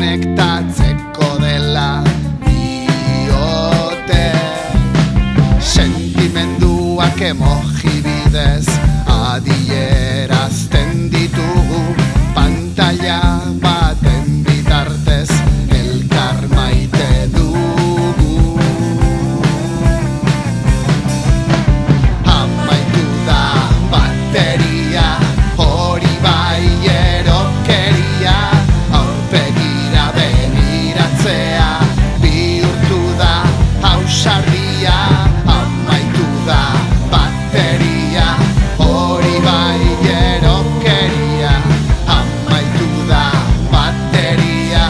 konektatzeko dela diote. Sentimenduak emoji bidez adierazten ditugu, pantalla baten bitartez elkar maite dugu. Amaitu da bateria, hori bai erokeria, aurpegira begiratzea bihurtu da ausardia. Amaitu da bateria, hori bai erokeria, amaitu da bateria,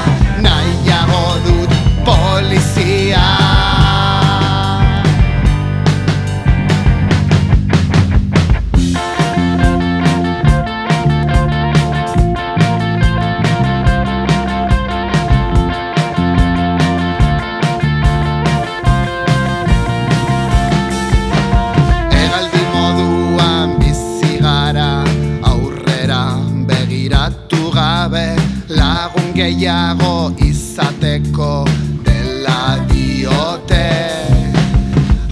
nahiago dut polizia. Hegaldi moduan bizi gara, aurrera begiratu gabe, lagun gehiago izateko dela diote.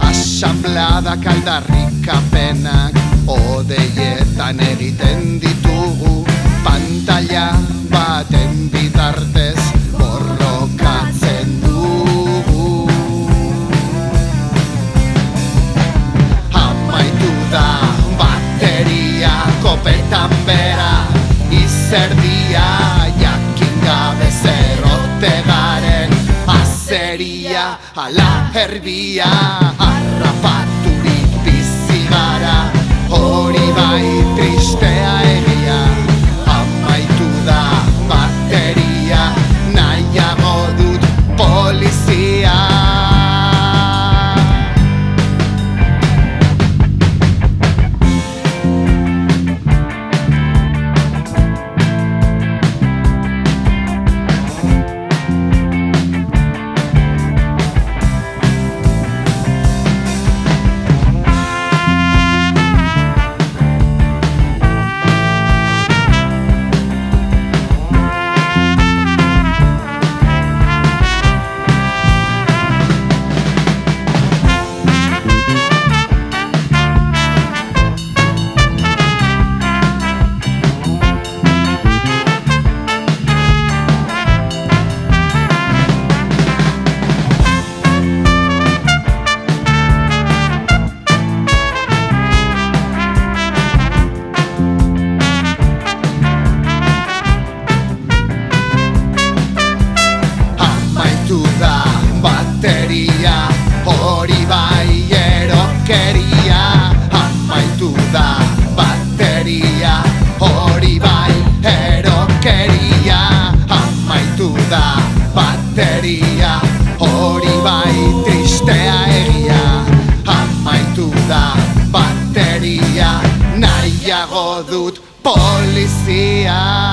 Asanbladak aldarrikapenak odeietan egiten ditugu, pantalla baten bitartez borrokatzen dugu. Amaitu da bateria, kopetan bera, izerdia, jakin gabe zer ote garen, azeria, ala erbia, harrapaturik bizi gara, hori bai tristea egia. Amaitu da bateria, nahiago dut polizia. Amaitu da bateria, hori bai erokeria, amaitu da bateria, hori bai erokeria, amaitu da bateria, hori bai tristea egia. Amaitu da bateria, nahiago dut polizia.